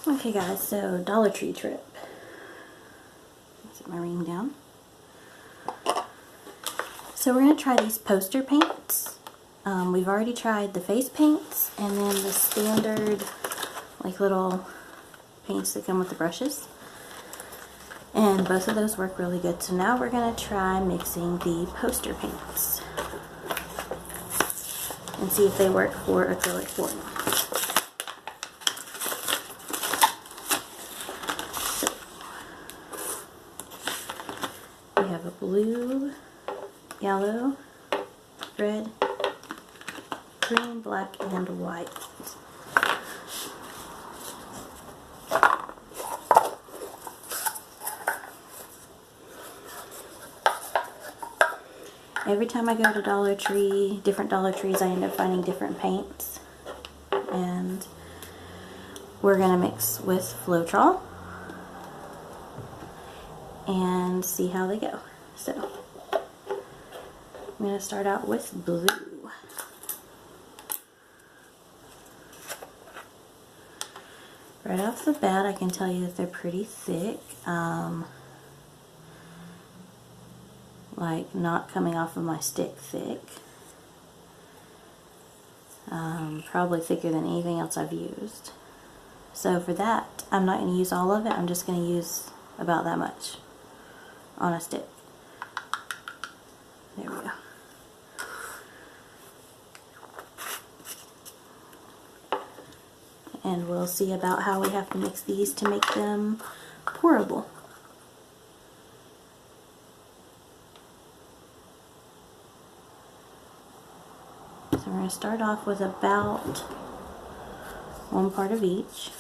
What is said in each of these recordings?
Okay guys, so Dollar Tree trip. Let's get my ring down. So we're going to try these poster paints. We've already tried the face paints and then the standard like little paints that come with the brushes. And both of those work really good. So now we're going to try mixing the poster paints and see if they work for acrylic foil. So we have a blue, yellow, red, green, black, and white. Every time I go to Dollar Tree, different Dollar Trees, I end up finding different paints. And we're going to mix with Floetrol and see how they go. So, I'm going to start out with blue. Right off the bat, I can tell you that they're pretty thick. Like not coming off of my stick thick. Probably thicker than anything else I've used. So for that, I'm not going to use all of it. I'm just going to use about that much on a stick. There we go. And we'll see about how we have to mix these to make them pourable. So we're going to start off with about 1 part of each.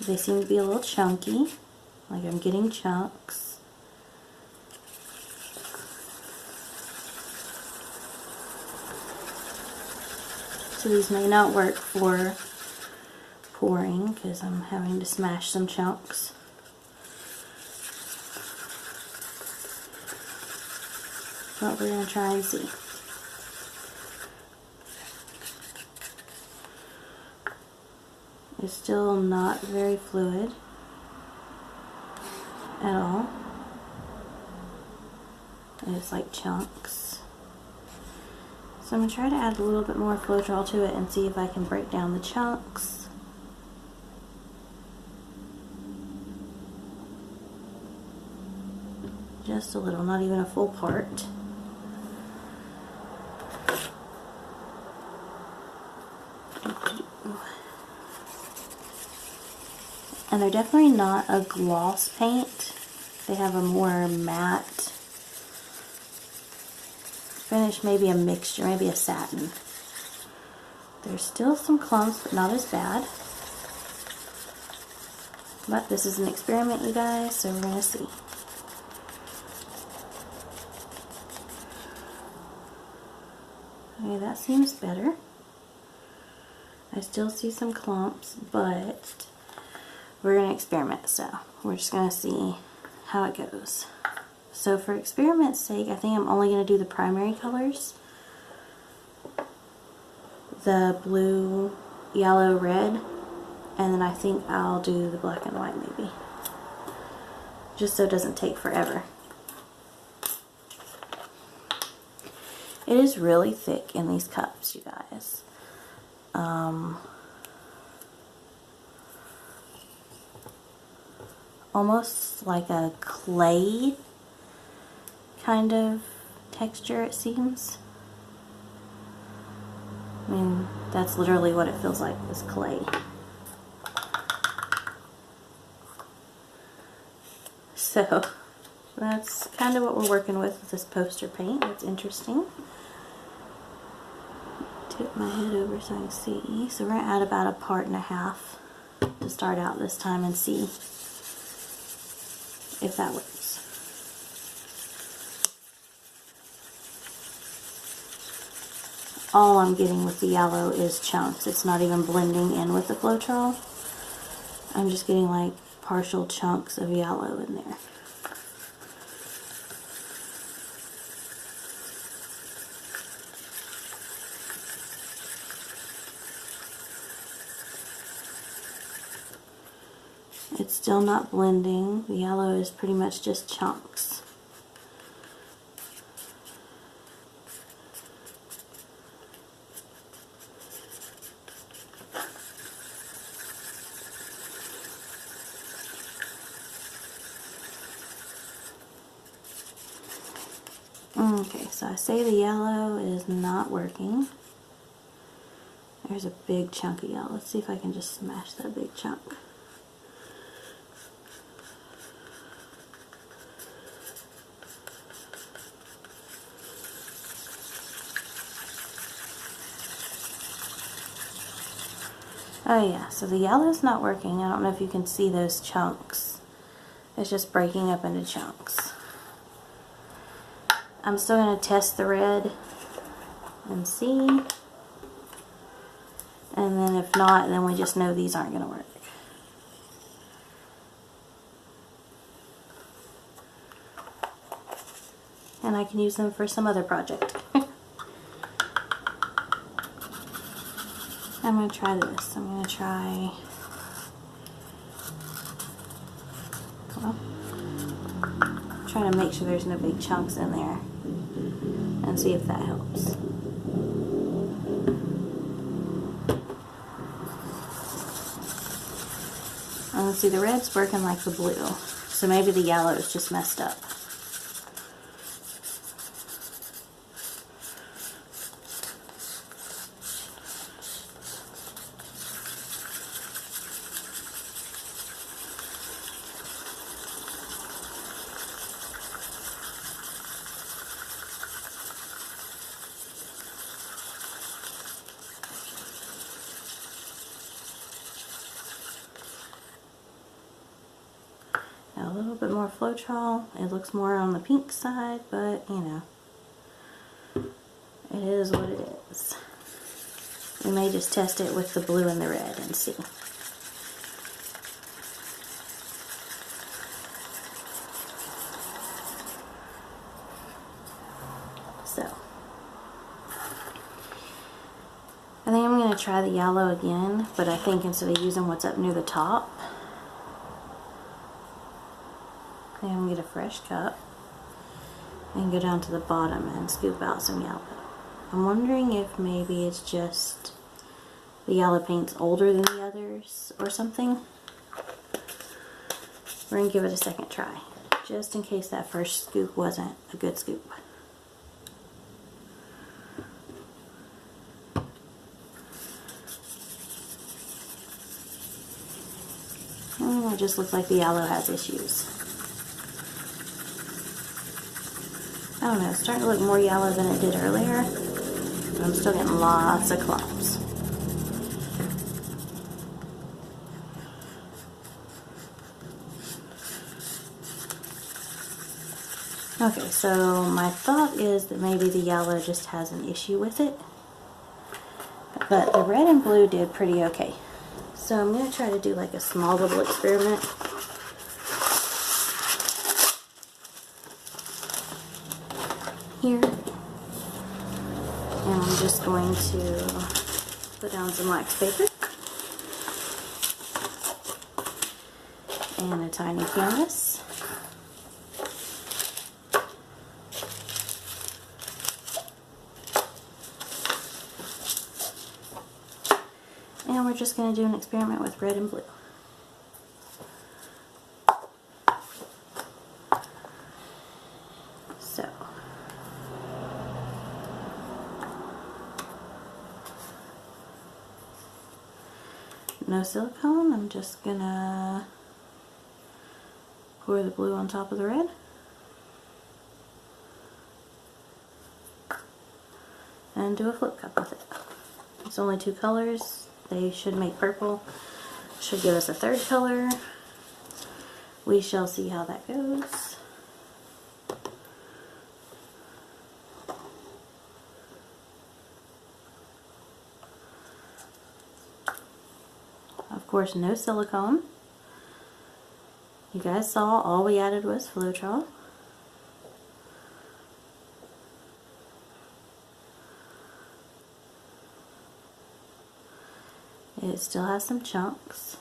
They seem to be a little chunky, like I'm getting chunks. So these may not work for pouring because I'm having to smash some chunks. But we're going to try and see. It's still not very fluid at all. It's like chunks. So I'm going to try to add a little bit more Floetrol to it and see if I can break down the chunks. Just a little, not even a full part. And they're definitely not a gloss paint. They have a more matte finish, maybe a mixture, maybe a satin. There's still some clumps, but not as bad. But this is an experiment, you guys, so we're going to see. Okay, that seems better. I still see some clumps, but we're going to experiment, so we're just going to see how it goes. So for experiment's sake, I think I'm only going to do the primary colors. The blue, yellow, red, and then I think I'll do the black and white maybe. Just so it doesn't take forever. It is really thick in these cups, you guys. Almost like a clay kind of texture, it seems. I mean, that's literally what it feels like, is clay. So that's kind of what we're working with this poster paint. It's interesting. Tip my head over so I can see. So we're going to add about 1.5 parts to start out this time and see if that works. All I'm getting with the yellow is chunks. It's not even blending in with the Floetrol. I'm just getting like partial chunks of yellow in there. It's still not blending. The yellow is pretty much just chunks. Okay, so I say the yellow is not working. There's a big chunk of yellow. Let's see if I can just smash that big chunk. Oh yeah, so the yellow's not working. I don't know if you can see those chunks. It's just breaking up into chunks. I'm still going to test the red and see. And then if not, then we just know these aren't going to work. And I can use them for some other project. I'm going to try this. I'm going to try, well, trying to make sure there's no big chunks in there and see if that helps. And see, the red's working like the blue, so maybe the yellow is just messed up. A little bit more Floetrol. It looks more on the pink side, but you know, it is what it is. We may just test it with the blue and the red and see. So, I think I'm going to try the yellow again, but I think instead of using what's up near the top, I'm going to get a fresh cup and go down to the bottom and scoop out some yellow. I'm wondering if maybe it's just the yellow paint's older than the others or something. We're going to give it a second try, just in case that first scoop wasn't a good scoop. It just looks like the yellow has issues. I don't know, it's starting to look more yellow than it did earlier, but I'm still getting lots of clumps. Okay, so my thought is that maybe the yellow just has an issue with it, but the red and blue did pretty okay. So I'm going to try to do like a small little experiment. Here, and I'm just going to put down some wax paper and a tiny canvas. And we're just going to do an experiment with red and blue. So, no silicone, I'm just gonna pour the blue on top of the red. And do a flip cup with it. It's only two colors. They should make purple. Should give us a third color. We shall see how that goes. Of course, no silicone. You guys saw all we added was Floetrol. It still has some chunks.